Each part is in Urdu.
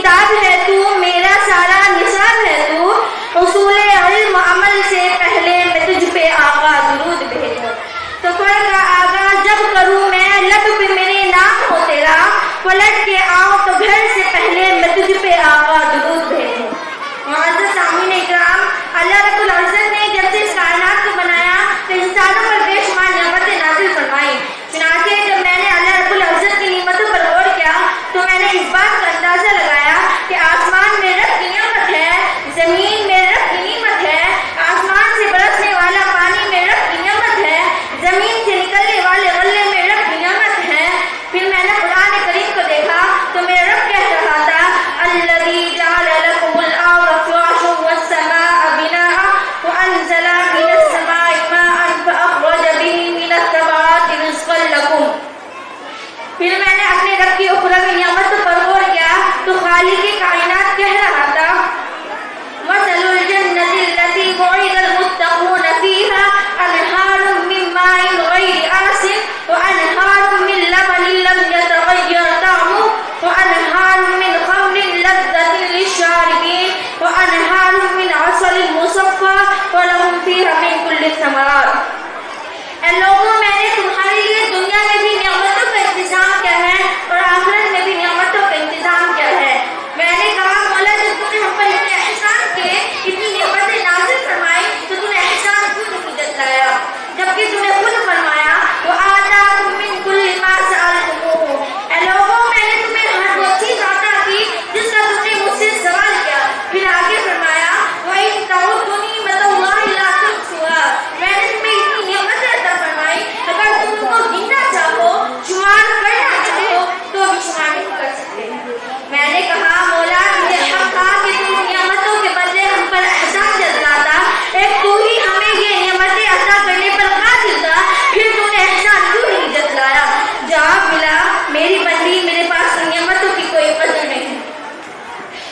کتاب ہے تو، میرا سارا نصاب ہے تو، اصول علم و عمل سے پہلے میں تجھ پہ آقا درود بھیجوں، سفر کا آغاز جب کروں میں لب پہ میرے نام ہو تیرا، پلٹ کے آؤں تو گھر سے پہلے میں تجھ پہ آقا درود بھیجوں۔ معزز سامعین اکرام، اللہ رب العزت نے جب سے اس کائنات کو بنایا تو انسانوں پر بے شمار نعمتیں نازل فرمائیں، چنانچہ جب میں نے اللہ رب العزت کی نعمتوں پر غور کیا تو میں نے اس بات کا اندازہ لگایا کہ آسمان میرے رب کی نعمت ہے، زمین میرے رب کی نعمت ہے، آسمان سے برسنے والا پانی میرے رب کی نعمت ہے، زمین سے نکلنے والے غلے میرے رب کی نعمت ہے۔ پھر میں نے قرآن کریم کو دیکھا تو میرا رب کہہ رہا تھا الذی جعل لکم الارض فراشا والسماء بناء وانزل من السماء ماء فاخرج به من الثمرات رزقا لکم۔ پھر میں نے اپنے رب کی اخروی نعمتوں پر غور کیا تو خالق کائنات کہہ رہا تھا مثل الجنة التي وعد المتقون فيها أنهار من ماء غير آسن وأنهار من لبن لم يتغير طعمه وأنهار من خمر لذة للشاربين وأنهار من عسل مصفى ولهم فيها من كل الثمرات۔ اے لوگوں، میں نے تمہارے لیے دنیا میں بھی نعمتوں کا انتظام کیا ہے اور آخرت میں بھی نعمتوں کا انتظام کیا ہے۔ میں نے کہا مولا جب تم نے ہم پر اتنے احسان کیے، اتنی نعمتیں نازل فرمائی تو تم نے احسان کیوں نہیں جتلایا، جبکہ تم نے خود فرمایا وآتاکم من کل ما سألتموہ۔ اے لوگوں، میں نے تمہیں ہر وہ چیز عطا کی جس کا تم نے مجھ سے سوال کیا۔ پھر آگے فرمایا وَإِن تَعُدُّوا نِعْمَتَ اللَّهِ لَا تُحْصُوهَا۔ میں نے تمہیں اتنی نعمتیں عطا فرمائی، اگر تم ان کو گننا چاہو، شمار کرنا چاہو تو بھی شمار نہیں کر سکتے۔ میں نے کہا مولا مجھے حق تھا کہ تم نعمتوں کے بدلے ہم پر احسان جتلاتا، ایک تو ہی ہمیں یہ نعمتیں عطا کرنے پر قادر تھا، پھر تم نے احسان کیوں نہیں جتلایا؟ جواب ملا میری بندی، میرے پاس ان نعمتوں کی کوئی قدر نہیں۔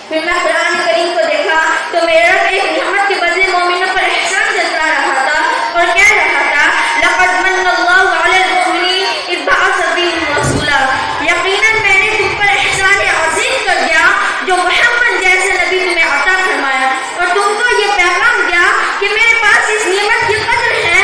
پھر میں قرآن کریم کو دیکھا تو میرا رب ایک نعمت کے بدلے مومنوں پر احسان جتلا رہا تھا اور کہہ رہا تھا لقد من اللہ علی المؤمنین اذ بعث فیہم رسولا۔ یقیناً میں نے تم پر احسان عظیم کر دیا جو محمد جیسے نبی تمہیں عطا فرمایا اور تم کو یہ پیغام دیا کہ میرے پاس اس نعمت کی قدر ہے،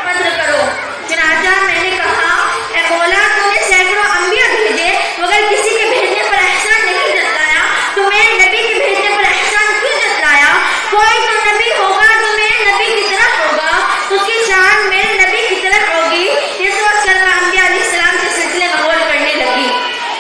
قدر کرو۔ چنانچہ میں نے کہا اے مولا تو نے سینکڑوں انبیاء بھیجے مگر کسی کے بھیجنے پر احسان نہیں جتلایا، تو میرے نبی کے بھیجنے پر احسان کیوں جتلایا؟ کوئی تو نبی ہوگا جو میرے نبی کی طرف ہوگا، اس کی شان میرے نبی کی طرف ہوگی۔ یہ سوچ کر میں انبیاء علیہ السلام کے سلسلے میں غور کرنے لگی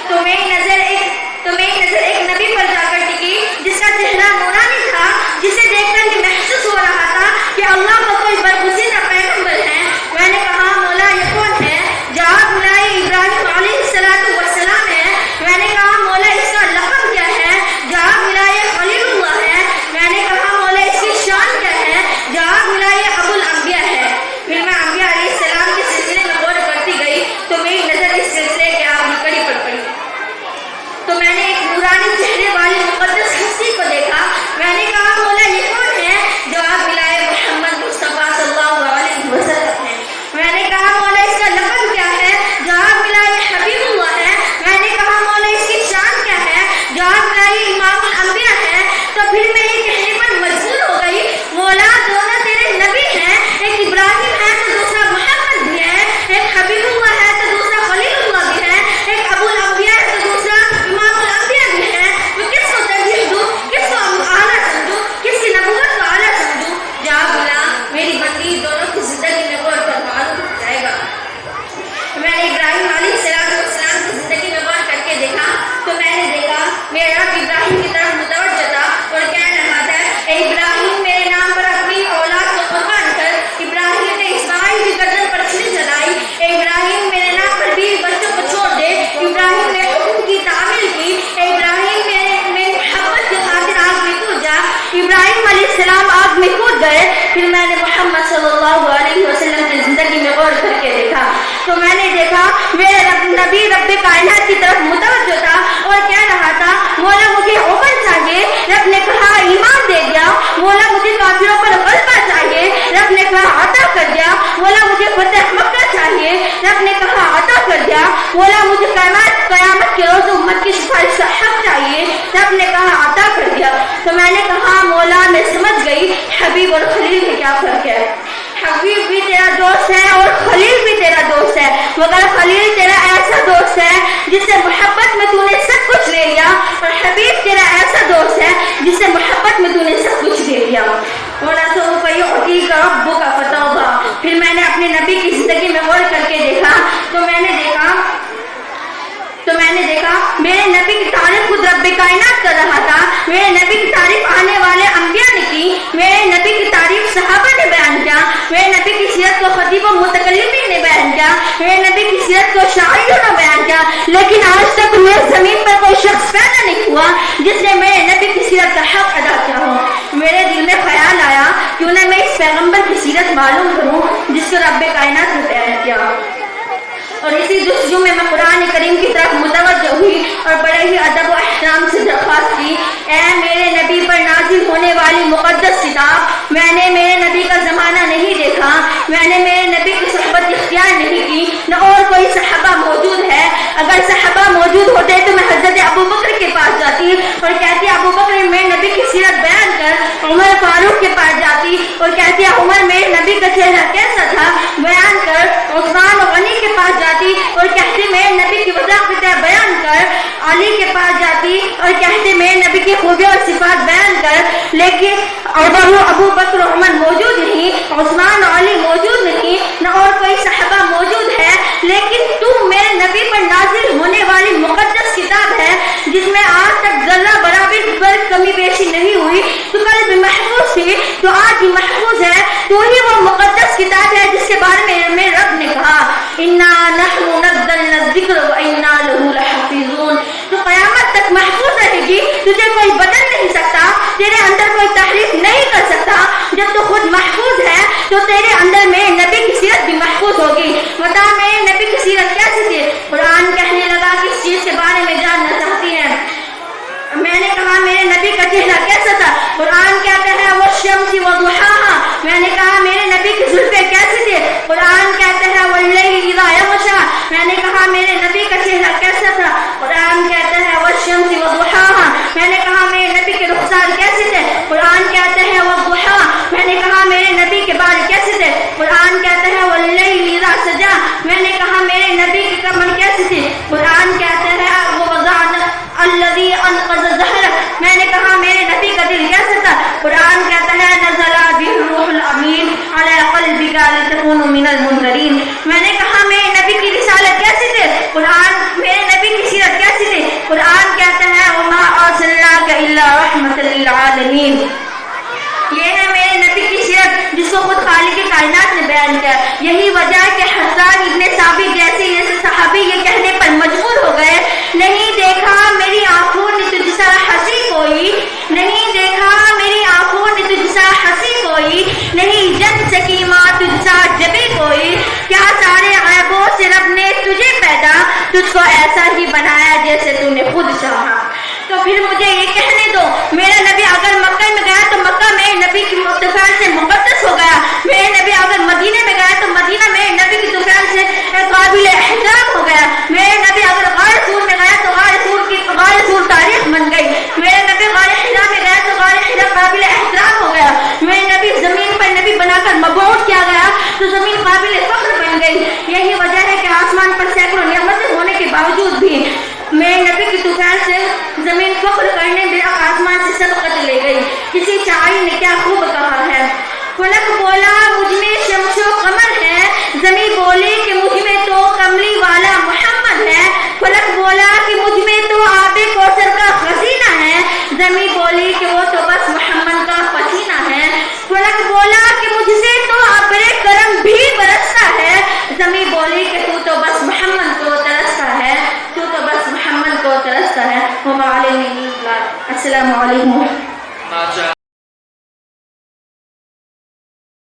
تو میری نظر ایک نبی پر جا کر ٹکی جس کا چہرہ نورانی تھا، جسے دیکھ کر یہ محسوس ہو رہا تھا کہ اللہ کا کوئی برگزیدہ پیغمبر ہے۔ میں نے کہا مولا یہ کون ہے؟ جواب ملا یہ ابراہیم علیہ السلام ہے۔ میں نے کہا مولا اس کا لقب کیا ہے؟ جواب ملا یہ خلیل اللہ ہے۔ میں نے کہا مولا اس کی شان کیا ہے؟ جواب ملا یہ ابو الانبیاء ہے۔ پھر میں انبیاء علیہ السلام کے سلسلے میں غور کرتی گئی تو میری نظر اس سلسلے کے آگے کڑی پر پڑی تو میں نے ایک نورانی چہرے والی مقدس ہستی کو دیکھا۔ میں نے کہا مولا یہ کون ہے؟ جواب ملا یہ محمد مصطفیٰ صلی اللہ علیہ وسلم ہے۔ میں نے کہا مولا اس کا لقب کیا ہے؟ جواب ملا یہ حبیب اللہ ہے۔ میں نے کہا مولا اس کی شان کیا ہے؟ جواب ملا یہ امام الانبیاء ہے۔ تو پھر میں یہ کہنے پر مجبور ہو گئی مولا دونوں تیرے نبی ہیں، ایک ابراہیم ہے تو دوسرا محمد بھی ہے، ایک حبیب اللہ ہے تو دوسرا خلیل اللہ بھی ہے، ایک ابو الانبیاء ہے تو دوسرا امام الانبیاء بھی ہے۔ تو کس کو ترجیح دوں، کس کو اعلیٰ سمجھوں، کس کی نبوت کو اعلیٰ سمجھوں؟ جواب ملا میری بندی دونوں کی زندگی میں غور کر معلوم ہو جائے گا۔ میں نے ابراہیم علیہ السلام کی زندگی میں غور کر کے دیکھا تو میں نے دیکھا میرا رب ابراہیم کی طرف متوجہ تھا اور کہہ رہا تھا اے ابراہیم میرے نام پر اپنی اولاد کو قربان کر۔ ابراہیم نے اسماعیل کی گردن پر چھری چلائی۔ اے ابراہیم میرے نام پر بیوی بچوں کو چھوڑ دے۔ ابراہیم نے حکم کی تعمیل کی۔ اے ابراہیم میری محبت کی خاطر آگ میں کود جا۔ ابراہیم علیہ السلام آگ میں کود گئے۔ پھر میں نے محمد صلی اللہ علیہ وسلم کی زندگی میں غور کر کے دیکھا تو میں نے دیکھا میرا نبی رب کائنات کی طرف متوجہ تھا اور کہہ رہا تھا مولا مجھے عمر چاہیے۔ رب نے کہا ایمان دے دیا۔ مولا مجھے کافروں پر غلبہ چاہیے۔ رب نے کہا عطا کر دیا۔ مولا مجھے فتح مکہ چاہیے۔ رب نے کہا عطا کر دیا۔ مولا مجھے قیامت کے روز امت کی سفارش کا حق چاہیے۔ تو میں نے کہا مولا میں سمجھ گئی حبیب اور خلیل میں کیا فرق ہے. حبیب بھی تیرا دوست ہے اور خلیل بھی تیرا دوست ہے، مگر خلیل تیرا ایسا دوست ہے جس سے محبت میں تو نے سب کچھ لے لیا، اور حبیب تیرا ایسا دوست ہے جس سے محبت میں تو نے سب کچھ لے لیا. وَلَسَوْفَ يُعْطِيكَ رَبُّكَ فَتَرْضَىٰ. پھر میں نے اپنے نبی کی زندگی میں غور کر کے دیکھا تو میں نے دیکھا میرے نبی کی تعریف خود رب کائنات کر رہا تھا. میرے نبی کی تعریف آنے والے انبیاء نے کی، میرے نبی کی تعریف صحابہ نے بیان کیا، میرے نبی کی سیرت کو خطیب و متکلمین نے بیان کیا، میرے نبی کی سیرت کو شاعروں نے بیان کیا، لیکن آج تک میرے زمین پر کوئی شخص پیدا نہیں ہوا جس نے میرے نبی کی سیرت کا حق ادا کیا ہو. میرے دل میں خیال آیا کیوں نہ میں اس پیغمبر کی سیرت معلوم کروں جس کو رب کائنات نے بیان کیا. اور اسی جستجو میں قرآن کریم کی طرف متوجہ ہوئی اور بڑے ہی ادب و احترام سے درخواست کی، اے میرے نبی پر نازل ہونے والی مقدس کتاب، میں نے میرے نبی کا زمانہ نہیں دیکھا، میں نے میرے نبی کی صحبت اختیار نہیں کی، نہ اور کوئی صحابہ موجود ہے. اگر صحابہ موجود ہوتے تو میں حضرت ابو بکر کے پاس جاتی اور کہتی ابو بکر میرے نبی کی سیرت بیان کر، عمر فاروق کے پاس جاتی اور کہتی عمر میرے نبی کا چہرہ کیسا تھا بیان کر، عثمان و غنی کے پاس جاتی اور کہتے میرے نبی کی وضاحت بیان کر، علی کے پاس جاتی اور کہتے میرے نبی کی خوبیاں اور صفات بیان کر. لیکن ابو بکر و عمر موجود نہیں، عثمان و علی موجود نہیں، نہ اور کوئی صحابہ موجود ہے، لیکن تو میرے نبی پر نازل ہونے والی مقدس کتاب ہے جس میں آج تک ذرہ برابر پر کمی بیشی نہیں ہوئی، تو کل بھی محفوظ تھی تو آج بھی محفوظ ہے. تو ہی وہ مقدس کتاب ہے جس کے بارے میں میرے رب نے کہا اِنَّا نَحْنُ نَزَّلْنَا الذِّكْرَ وَإِنَّا لَهُ لَحَافِظُونَ. تو قیامت تک محفوظ رہے گی، تجھے کوئی بدل نہیں سکتا، تیرے اندر کوئی تحریف نہیں کر سکتا. جب تو خود محفوظ ہے تو تیرے اندر میرے نبی کی سیرت بھی محفوظ ہوگی. بتا میرے نبی کی سیرت کیسی تھی؟ قرآن کہنے لگا کس چیز کے بارے میں جاننا چاہتی ہیں؟ میں نے کہا میرے نبی کا چہرہ کیسا تھا؟ قرآن کہتا ہے وَالشَّمْسِ وَضُحَاهَا. میں نے کہا میرے نبی کی زلفیں کیسی تھی؟ قرآن کہتا ہے وَاللَّيْلِ إِذَا يَغْشَىٰ. میں نے کہا میرے نبی کا چہرہ کیسا تھا؟ قرآن کہتا ہے وَالشَّمْسِ وَضُحَاهَا. میں نے کہا میرے نبی کے رخسار کیسے تھے؟ قرآن کہتا ہے وَالضُّحَىٰ. میں نے کہا میرے نبی کے بال کیسے تھے؟ قرآن کہتا ہے وَاللَّيْلِ إِذَا سَجَىٰ. میں نے کہا میرے نبی کی کمر کیسی تھی؟ قرآن کہتا ہے وَوَضَعْنَا الَّذِي أَنقَضَ ظَهْرَكَ. میں نے کہا میرے نبی کا دل کیسا تھا؟ قرآن کہتا ہے نزل به الروح الامین علی قلبک لتکون من المنذرین. میں نے کہا میرے نبی کی رسالت کیسی تھی؟ قرآن میرے نبی کی سیرت کیسی تھی؟ قرآن کہتا ہے وما ارسلناک الا رحمۃ للعالمین. یہ ہے میرے نبی کی سیرت جس کو خود خالق کائنات نے بیان کیا. یہی وجہ ہے کہ حسان ابن ثابت جیسے صحابی یہ کہنے پر مجبور ہو گئے نہیں دیکھا میری آنکھوں نے تجھ سا ہنسی کوئی، نہیں دیکھا میری آنکھوں نے تجھ سا ہنسی کوئی، نہیں جن سکی ماں تجھ سا جبی کوئی. کیا سارے عیبوں سے رب نے تجھے پیدا تجھ کو ایسا ہی بنایا جیسے تو نے خود چاہا. تو پھر مجھے یہ کہنے دو میرا نبی اگر مکہ میں گیا تو مکہ میرے نبی کی طفیل سے مقدس ہو گیا، میرے نبی اگر مدینے میں گیا تو مدینہ میرے نبی کی طفیل سے قابل احترام ہو گیا، میرے نبی اگر غار سور میں گیا تو غار سور تاریخ بن گئی، میرے نبی غار حرا میں گیا تو غار حرا قابل احترام ہو گیا، میرے نبی زمین پر نبی بنا کر مبعوث کیا گیا تو زمین قابل فخر بن گئی. یہی وجہ ہے کہ آسمان پر سینکڑوں نعمتیں ہونے کے باوجود بھی میرے نبی کی طفیل سے زمین فخر کرنے میں آسمان سے سبقت لے گئی. کسی شاعر نے کیا خوب کہا ہے، فلک بولا مجھ میں شمس و قمر ہے، زمین بولی کہ مجھ میں تو کملی والا محمد ہے. فلک بولا کہ مجھ میں تو آب کوثر کا خزینہ ہے، زمین بولی کہ وہ تو بس محمد کا پسینہ ہے. فلک بولا کہ مجھ سے تو ابر کرم بھی برستا ہے، زمین بولی کہ تو بس محمد کو ترستا ہے، تو بس محمد کو ترستا ہے. السلام علیکم.